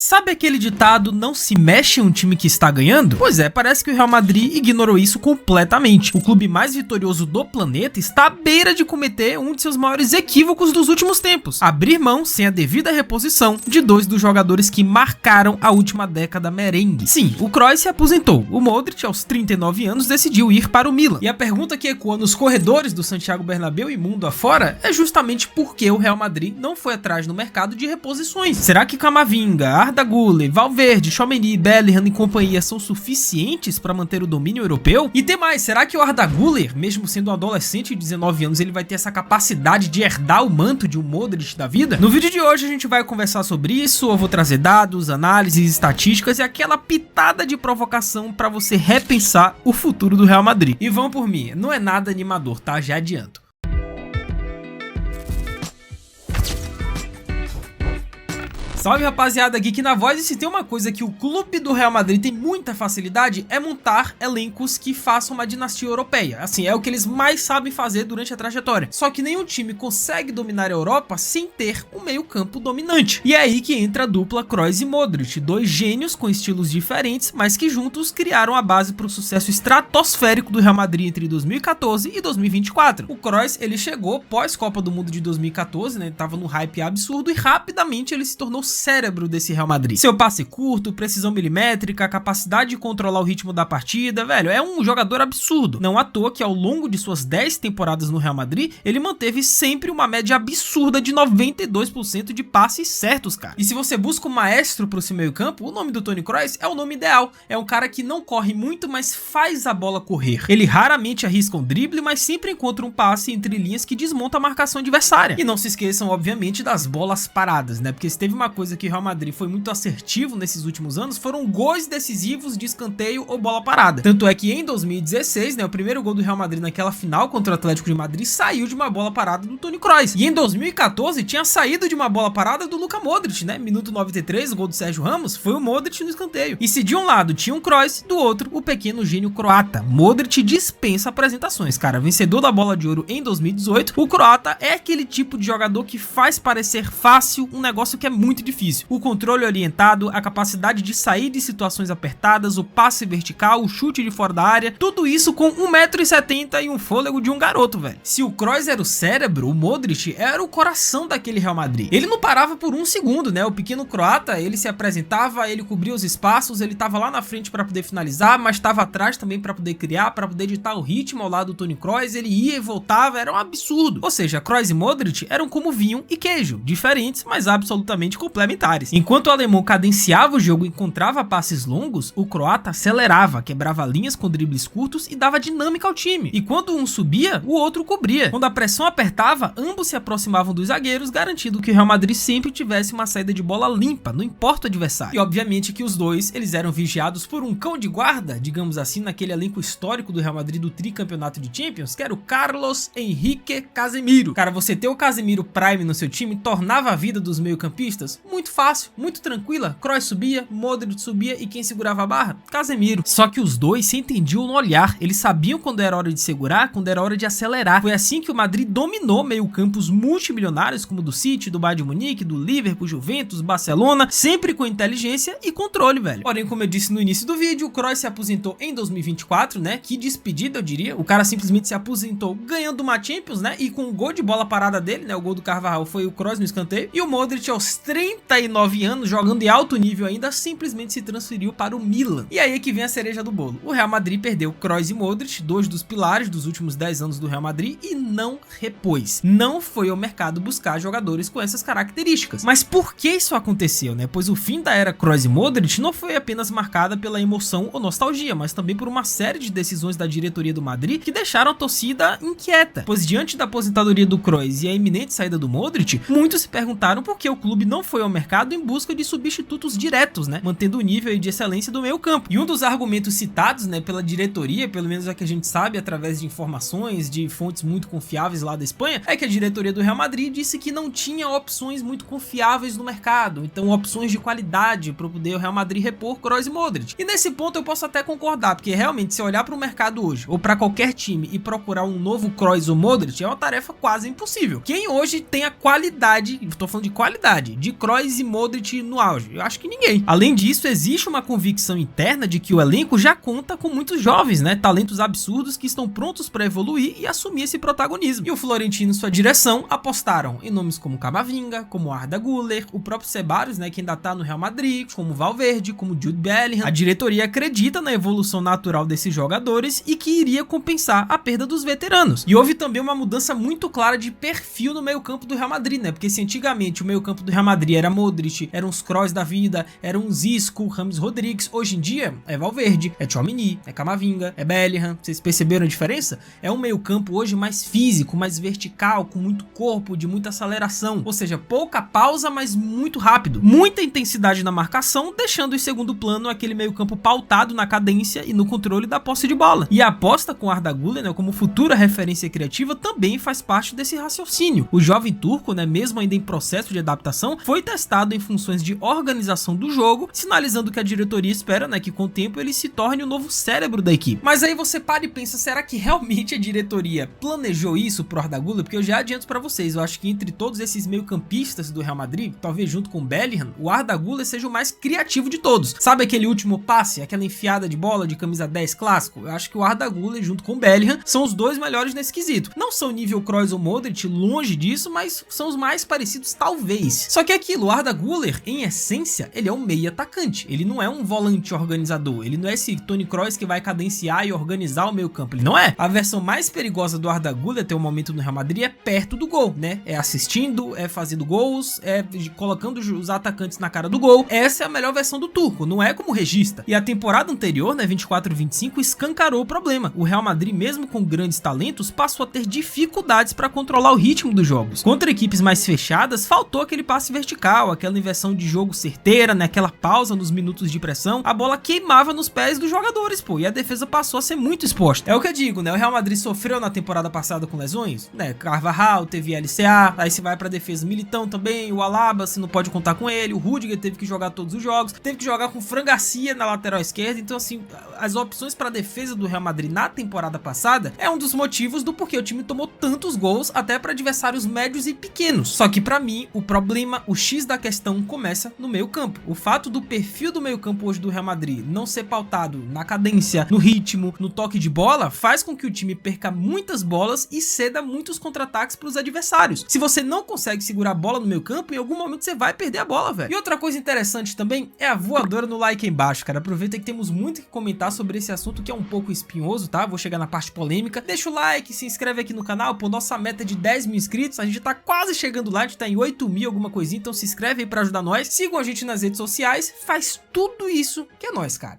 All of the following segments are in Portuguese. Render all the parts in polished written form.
Sabe aquele ditado, não se mexe em um time que está ganhando? Pois é, parece que o Real Madrid ignorou isso completamente. O clube mais vitorioso do planeta está à beira de cometer um de seus maiores equívocos dos últimos tempos: abrir mão, sem a devida reposição, de dois dos jogadores que marcaram a última década merengue. Sim, o Kroos se aposentou. O Modric, aos 39 anos, decidiu ir para o Milan. E a pergunta que ecoa nos corredores do Santiago Bernabéu e mundo afora é justamente por que o Real Madrid não foi atrás no mercado de reposições. Será que Camavinga, Arda Güler, Valverde, Tchouaméni, Bellingham e companhia são suficientes para manter o domínio europeu? E tem mais, será que o Arda Güler, mesmo sendo um adolescente de 19 anos, ele vai ter essa capacidade de herdar o manto de um Modric da vida? No vídeo de hoje a gente vai conversar sobre isso, eu vou trazer dados, análises, estatísticas e aquela pitada de provocação para você repensar o futuro do Real Madrid. E vão por mim, não é nada animador, tá? Já adianto. Salve rapaziada, aqui na Voz, e se tem uma coisa que o clube do Real Madrid tem muita facilidade é montar elencos que façam uma dinastia europeia. Assim, é o que eles mais sabem fazer durante a trajetória. Só que nenhum time consegue dominar a Europa sem ter um meio campo dominante. E é aí que entra a dupla Kroos e Modric, dois gênios com estilos diferentes, mas que juntos criaram a base para o sucesso estratosférico do Real Madrid entre 2014 e 2024. O Kroos, ele chegou pós Copa do Mundo de 2014, né? Ele tava no hype absurdo e rapidamente ele se tornou cérebro desse Real Madrid. Seu passe curto, precisão milimétrica, capacidade de controlar o ritmo da partida, velho, é um jogador absurdo. Não à toa que ao longo de suas 10 temporadas no Real Madrid, ele manteve sempre uma média absurda de 92% de passes certos, cara. E se você busca um maestro pro seu meio campo, o nome do Toni Kroos é o nome ideal. É um cara que não corre muito, mas faz a bola correr. Ele raramente arrisca um drible, mas sempre encontra um passe entre linhas que desmonta a marcação adversária. E não se esqueçam, obviamente, das bolas paradas, né? Porque se teve uma coisa que o Real Madrid foi muito assertivo nesses últimos anos, foram gols decisivos de escanteio ou bola parada. Tanto é que em 2016, né, o primeiro gol do Real Madrid naquela final contra o Atlético de Madrid saiu de uma bola parada do Toni Kroos. E em 2014 tinha saído de uma bola parada do Luka Modric, né? Minuto 93, o gol do Sérgio Ramos, foi o Modric no escanteio. E se de um lado tinha um Kroos, do outro o pequeno gênio croata. Modric dispensa apresentações, cara. Vencedor da Bola de Ouro em 2018, o croata é aquele tipo de jogador que faz parecer fácil um negócio que é muito difícil. O controle orientado, a capacidade de sair de situações apertadas, o passe vertical, o chute de fora da área, tudo isso com 1,70 m e um fôlego de um garoto, velho. Se o Kroos era o cérebro, o Modric era o coração daquele Real Madrid. Ele não parava por um segundo, né? O pequeno croata, ele se apresentava, ele cobria os espaços, ele tava lá na frente para poder finalizar, mas tava atrás também para poder criar, para poder ditar o ritmo ao lado do Toni Kroos, ele ia e voltava, era um absurdo. Ou seja, Kroos e Modric eram como vinho e queijo, diferentes, mas absolutamente complementares. Enquanto o alemão cadenciava o jogo e encontrava passes longos, o croata acelerava, quebrava linhas com dribles curtos e dava dinâmica ao time. E quando um subia, o outro cobria. Quando a pressão apertava, ambos se aproximavam dos zagueiros, garantindo que o Real Madrid sempre tivesse uma saída de bola limpa, não importa o adversário. E obviamente que os dois, eles eram vigiados por um cão de guarda, digamos assim, naquele elenco histórico do Real Madrid do tricampeonato de Champions, que era o Carlos Henrique Casemiro. Cara, você ter o Casemiro Prime no seu time tornava a vida dos meio-campistas muito fácil, muito tranquila. Kroos subia, Modric subia e quem segurava a barra? Casemiro. Só que os dois se entendiam no olhar, eles sabiam quando era hora de segurar, quando era hora de acelerar. Foi assim que o Madrid dominou meio-campos multimilionários como o do City, do Bayern de Munique, do Liverpool, Juventus, Barcelona, sempre com inteligência e controle, velho. Porém, como eu disse no início do vídeo, o Kroos se aposentou em 2024, né? Que despedida, eu diria. O cara simplesmente se aposentou ganhando uma Champions, né? E com o gol de bola parada dele, né? O gol do Carvajal foi o Kroos no escanteio. E o Modric, aos 39 anos, jogando em alto nível ainda, simplesmente se transferiu para o Milan. E aí é que vem a cereja do bolo. O Real Madrid perdeu Kroos e Modric, dois dos pilares dos últimos 10 anos do Real Madrid, e não repôs. Não foi ao mercado buscar jogadores com essas características. Mas por que isso aconteceu, né? Pois o fim da era Kroos e Modric não foi apenas marcada pela emoção ou nostalgia, mas também por uma série de decisões da diretoria do Madrid que deixaram a torcida inquieta. Pois diante da aposentadoria do Kroos e a iminente saída do Modric, muitos se perguntaram por que o clube não foi ao mercado em busca de substitutos diretos, né? Mantendo o nível de excelência do meio campo. E um dos argumentos citados, né, pela diretoria, pelo menos é que a gente sabe através de informações de fontes muito confiáveis lá da Espanha, é que a diretoria do Real Madrid disse que não tinha opções muito confiáveis no mercado, então opções de qualidade para poder o Real Madrid repor Kroos e Modric. E nesse ponto eu posso até concordar, porque realmente se olhar para o mercado hoje, ou para qualquer time e procurar um novo Kroos ou Modric, é uma tarefa quase impossível. Quem hoje tem a qualidade, estou falando de qualidade, de Kroos Kroos e Modric no auge? Eu acho que ninguém. Além disso, existe uma convicção interna de que o elenco já conta com muitos jovens, né, talentos absurdos que estão prontos para evoluir e assumir esse protagonismo. E o Florentino e sua direção apostaram em nomes como Camavinga, como Arda Güler, o próprio Ceballos, né, que ainda tá no Real Madrid, como Valverde, como Jude Bellingham. A diretoria acredita na evolução natural desses jogadores e que iria compensar a perda dos veteranos. E houve também uma mudança muito clara de perfil no meio-campo do Real Madrid, né? Porque se antigamente o meio-campo do Real Madrid era Modric, eram os Kroos da vida, era um Isco, James Rodrigues, hoje em dia é Valverde, é Tchouaméni, é Camavinga, é Bellingham. Vocês perceberam a diferença? É um meio-campo hoje mais físico, mais vertical, com muito corpo, de muita aceleração, ou seja, pouca pausa, mas muito rápido, muita intensidade na marcação, deixando em segundo plano aquele meio-campo pautado na cadência e no controle da posse de bola. E a aposta com Arda Güler, né, como futura referência criativa, também faz parte desse raciocínio. O jovem turco, né, mesmo ainda em processo de adaptação, foi testado em funções de organização do jogo, sinalizando que a diretoria espera, né, que com o tempo ele se torne o novo cérebro da equipe. Mas aí você para e pensa, será que realmente a diretoria planejou isso pro Arda Güler? Porque eu já adianto para vocês, eu acho que entre todos esses meio-campistas do Real Madrid, talvez junto com o Bellingham, o Arda Güler seja o mais criativo de todos. Sabe aquele último passe, aquela enfiada de bola de camisa 10 clássico? Eu acho que o Arda Güler junto com o Bellingham são os dois melhores nesse quesito. Não são nível Kroos ou Modric, longe disso, mas são os mais parecidos talvez. Só que aquilo, o Arda Güler, em essência, ele é um meio atacante. Ele não é um volante organizador. Ele não é esse Toni Kroos que vai cadenciar e organizar o meio campo. Ele não é. A versão mais perigosa do Arda Güler até o momento no Real Madrid é perto do gol, né? É assistindo, é fazendo gols, é colocando os atacantes na cara do gol. Essa é a melhor versão do turco, não é como regista. E a temporada anterior, né, 24-25, escancarou o problema. O Real Madrid, mesmo com grandes talentos, passou a ter dificuldades para controlar o ritmo dos jogos. Contra equipes mais fechadas, faltou aquele passe vertical, aquela inversão de jogo certeira, né, aquela pausa nos minutos de pressão. A bola queimava nos pés dos jogadores, pô, e a defesa passou a ser muito exposta. É o que eu digo, né, o Real Madrid sofreu na temporada passada com lesões, né, Carvajal, teve LCA, aí se vai pra defesa Militão também, o Alaba, se não pode contar com ele, o Rudiger teve que jogar todos os jogos, teve que jogar com o Fran Garcia na lateral esquerda. Então assim, as opções para defesa do Real Madrid na temporada passada é um dos motivos do porquê o time tomou tantos gols até para adversários médios e pequenos. Só que para mim, o problema, o X da questão começa no meio-campo. O fato do perfil do meio-campo hoje do Real Madrid não ser pautado na cadência, no ritmo, no toque de bola, faz com que o time perca muitas bolas e ceda muitos contra-ataques para os adversários. Se você não consegue segurar a bola no meio-campo, em algum momento você vai perder a bola, velho. E outra coisa interessante também é a voadora no like aí embaixo, cara. Aproveita que temos muito que comentar sobre esse assunto que é um pouco espinhoso, tá? Vou chegar na parte polêmica. Deixa o like, se inscreve aqui no canal, pô, nossa meta é de 10 mil inscritos, a gente tá quase chegando lá, a gente tá em 8 mil alguma coisinha, então se inscreve aí pra ajudar nós. Sigam a gente nas redes sociais, faz tudo isso que é nós, cara.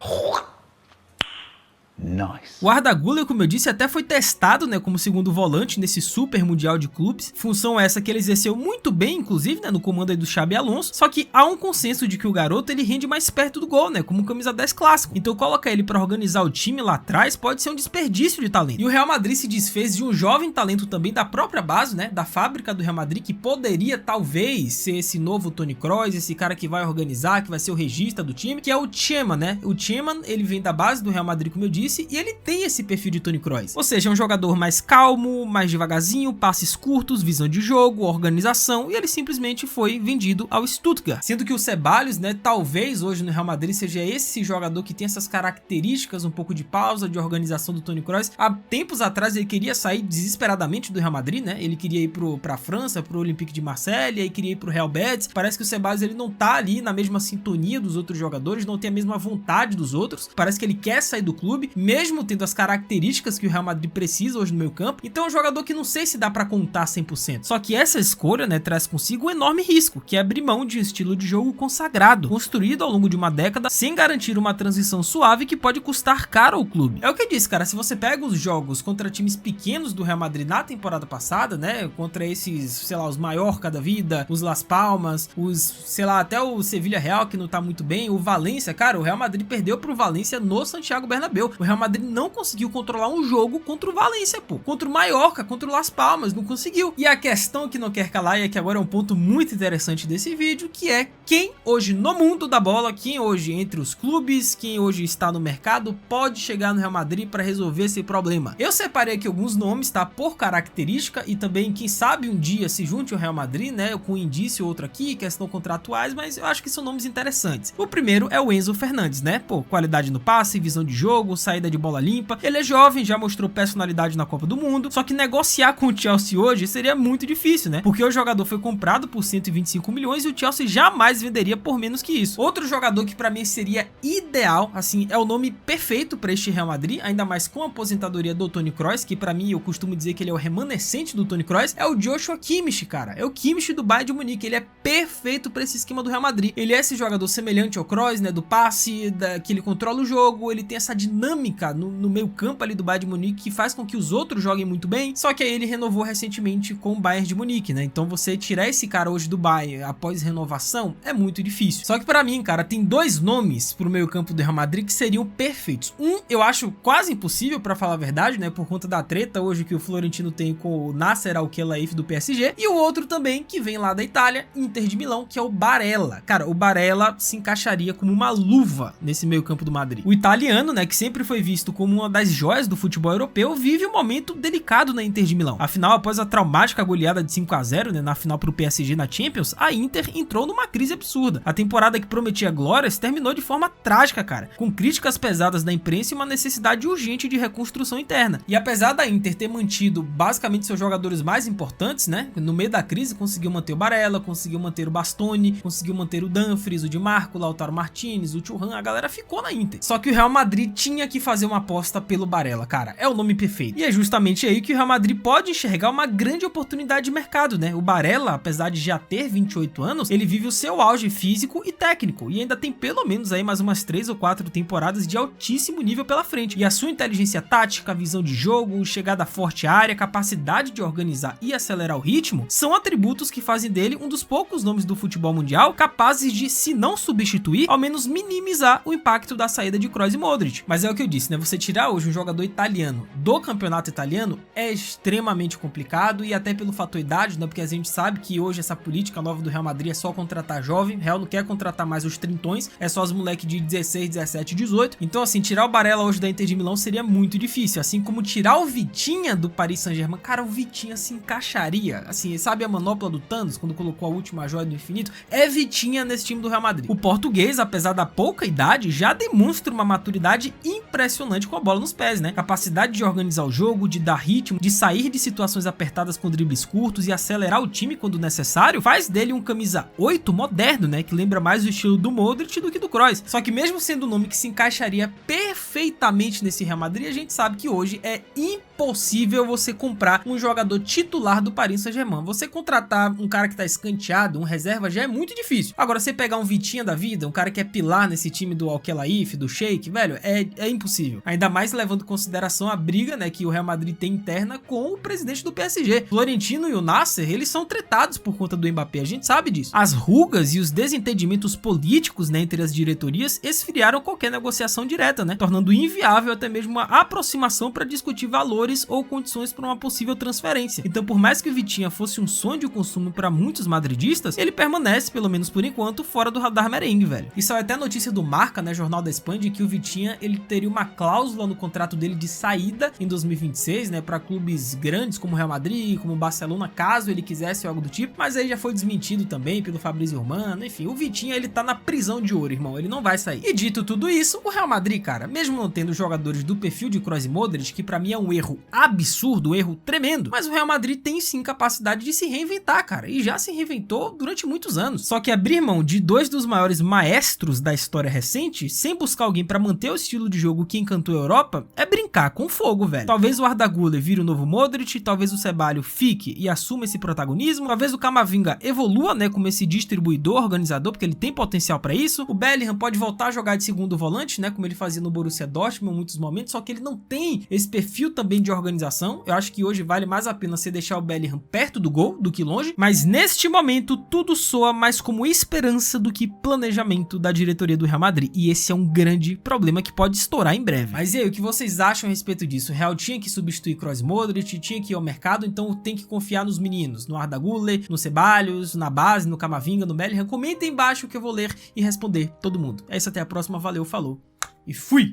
Nice. O Arda Güler, como eu disse, até foi testado, né, como segundo volante nesse super mundial de clubes, função essa que ele exerceu muito bem, inclusive, né, no comando aí do Xabi Alonso. Só que há um consenso de que o garoto ele rende mais perto do gol, né, como camisa 10 clássico. Então colocar ele para organizar o time lá atrás pode ser um desperdício de talento. E o Real Madrid se desfez de um jovem talento também da própria base, né, da fábrica do Real Madrid, que poderia talvez ser esse novo Toni Kroos, esse cara que vai organizar, que vai ser o regista do time, que é o Tchema, né? O Tchema, ele vem da base do Real Madrid, como eu disse, e ele tem esse perfil de Toni Kroos. Ou seja, é um jogador mais calmo, mais devagarzinho, passes curtos, visão de jogo, organização, e ele simplesmente foi vendido ao Stuttgart. Sendo que o Ceballos, né, talvez hoje no Real Madrid seja esse jogador que tem essas características, um pouco de pausa, de organização do Toni Kroos. Há tempos atrás ele queria sair desesperadamente do Real Madrid, né? Ele queria ir pra França, pro Olympique de Marseille, aí queria ir pro Real Betis. Parece que o Ceballos ele não tá ali na mesma sintonia dos outros jogadores, não tem a mesma vontade dos outros. Parece que ele quer sair do clube, mesmo tendo as características que o Real Madrid precisa hoje no meio campo. Então é um jogador que não sei se dá pra contar 100%. Só que essa escolha, né, traz consigo um enorme risco, que é abrir mão de um estilo de jogo consagrado, construído ao longo de uma década, sem garantir uma transição suave que pode custar caro ao clube. É o que eu disse, cara, se você pega os jogos contra times pequenos do Real Madrid na temporada passada, né, contra esses, sei lá, os Mallorca da vida, os Las Palmas, os, sei lá, até o Sevilla Real, que não tá muito bem, o Valência, cara, o Real Madrid perdeu pro Valência no Santiago Bernabéu. O Real Madrid não conseguiu controlar um jogo contra o Valência, pô. Contra o Mallorca, contra o Las Palmas, não conseguiu. E a questão que não quer calar, e é que agora é um ponto muito interessante desse vídeo, que é quem hoje no mundo da bola, quem hoje entre os clubes, quem hoje está no mercado, pode chegar no Real Madrid para resolver esse problema. Eu separei aqui alguns nomes, tá? Por característica e também, quem sabe, um dia se junte ao Real Madrid, né? Com um indício outro aqui, questão contratuais, mas eu acho que são nomes interessantes. O primeiro é o Enzo Fernandes, né? Pô, qualidade no passe, visão de jogo, saída de bola limpa. Ele é jovem, já mostrou personalidade na Copa do Mundo, só que negociar com o Chelsea hoje seria muito difícil, né? Porque o jogador foi comprado por 125 milhões e o Chelsea jamais venderia por menos que isso. Outro jogador que pra mim seria ideal, assim, é o nome perfeito pra este Real Madrid, ainda mais com a aposentadoria do Toni Kroos, que pra mim eu costumo dizer que ele é o remanescente do Toni Kroos, é o Joshua Kimmich, cara. É o Kimmich do Bayern de Munique, ele é perfeito pra esse esquema do Real Madrid. Ele é esse jogador semelhante ao Kroos, né, do passe, que ele controla o jogo, ele tem essa dinâmica no meio campo ali do Bayern de Munique que faz com que os outros joguem muito bem, só que aí ele renovou recentemente com o Bayern de Munique, né? Então você tirar esse cara hoje do Bayern após renovação é muito difícil. Só que pra mim, cara, tem dois nomes pro meio campo do Real Madrid que seriam perfeitos. Um, eu acho quase impossível, pra falar a verdade, né, por conta da treta hoje que o Florentino tem com o Nasser Al-Khelaifi do PSG, e o outro também que vem lá da Itália, Inter de Milão, que é o Barella. Cara, o Barella se encaixaria como uma luva nesse meio campo do Madrid. O italiano, né, que sempre foi visto como uma das joias do futebol europeu, vive um momento delicado na Inter de Milão. Afinal, após a traumática goleada de 5-0, né, na final pro PSG na Champions, a Inter entrou numa crise absurda. A temporada que prometia glórias terminou de forma trágica, cara, com críticas pesadas da imprensa e uma necessidade urgente de reconstrução interna. E apesar da Inter ter mantido basicamente seus jogadores mais importantes, né, no meio da crise conseguiu manter o Barella, conseguiu manter o Bastoni, conseguiu manter o Dumfries, o Di Marco, o Lautaro Martinez, o Thuram, a galera ficou na Inter. Só que o Real Madrid tinha que fazer uma aposta pelo Barella, cara, é o nome perfeito. E é justamente aí que o Real Madrid pode enxergar uma grande oportunidade de mercado, né? O Barella, apesar de já ter 28 anos, ele vive o seu auge físico e técnico e ainda tem pelo menos aí mais umas 3 ou 4 temporadas de altíssimo nível pela frente. E a sua inteligência tática, visão de jogo, chegada forte à área, capacidade de organizar e acelerar o ritmo, são atributos que fazem dele um dos poucos nomes do futebol mundial capazes de, se não substituir, ao menos minimizar o impacto da saída de Kroos e Modric. Mas é o que eu disse, né? Você tirar hoje um jogador italiano do campeonato italiano é extremamente complicado, e até pelo fator idade, né? Porque a gente sabe que hoje essa política nova do Real Madrid é só contratar jovem. O Real não quer contratar mais os trintões, é só os moleques de 16, 17, 18. Então assim, tirar o Barella hoje da Inter de Milão seria muito difícil, assim como tirar o Vitinha do Paris Saint-Germain. Cara, o Vitinha se encaixaria, assim, sabe a manopla do Thanos quando colocou a última joia do infinito? É Vitinha nesse time do Real Madrid. O português, apesar da pouca idade, já demonstra uma maturidade impressionante com a bola nos pés, né? Capacidade de organizar o jogo, de dar ritmo, de sair de situações apertadas com dribles curtos e acelerar o time quando necessário, faz dele um camisa 8 moderno, né? Que lembra mais o estilo do Modric do que do Kroos. Só que mesmo sendo um nome que se encaixaria perfeitamente nesse Real Madrid, a gente sabe que hoje é impossível você comprar um jogador titular do Paris Saint-Germain. Você contratar um cara que tá escanteado, um reserva, já é muito difícil. Agora, você pegar um Vitinha da vida, um cara que é pilar nesse time do Al-Khelaifi, do Sheik, velho, é impossível. Ainda mais levando em consideração a briga, né, que o Real Madrid tem interna com o presidente do PSG. Florentino e o Nasser, eles são tretados por conta do Mbappé, a gente sabe disso. As rugas e os desentendimentos políticos, né, entre as diretorias esfriaram qualquer negociação direta, né, tornando inviável até mesmo uma aproximação para discutir valores ou condições para uma possível transferência. Então, por mais que o Vitinha fosse um sonho de consumo para muitos madridistas, ele permanece, pelo menos por enquanto, fora do radar merengue, velho. Isso é até notícia do Marca, né, Jornal da Espanha, de que o Vitinha, ele teria uma cláusula no contrato dele de saída em 2026, né, para clubes grandes como o Real Madrid, como o Barcelona, caso ele quisesse algo do tipo, mas aí já foi desmentido também pelo Fabrício Romano. Enfim, o Vitinha, ele tá na prisão de ouro, irmão, ele não vai sair. E dito tudo isso, o Real Madrid, cara, mesmo não tendo jogadores do perfil de Kroos e Modric, que pra mim é um erro absurdo, um erro tremendo, mas o Real Madrid tem sim capacidade de se reinventar, cara, e já se reinventou durante muitos anos. Só que abrir mão de dois dos maiores maestros da história recente, sem buscar alguém pra manter o estilo de jogo que encantou a Europa, é brincar com fogo, velho. Talvez o Arda Güler vire o novo Modric, talvez o Ceballos fique e assuma esse protagonismo, talvez o Camavinga evolua, né, como esse distribuidor, organizador, porque ele tem potencial pra isso. O Bellingham pode voltar a jogar de segundo volante, né, como ele fazia no Borussia Dortmund em muitos momentos, só que ele não tem esse perfil também de de organização. Eu acho que hoje vale mais a pena você deixar o Bellingham perto do gol do que longe, mas neste momento tudo soa mais como esperança do que planejamento da diretoria do Real Madrid, e esse é um grande problema que pode estourar em breve. Mas e aí, o que vocês acham a respeito disso? O Real tinha que substituir Kroos e Modric, tinha que ir ao mercado, então tem que confiar nos meninos, no Arda Güler, no Ceballos, na base, no Camavinga, no Bellingham? Comenta aí embaixo que eu vou ler e responder todo mundo. É isso, até a próxima, valeu, falou e fui!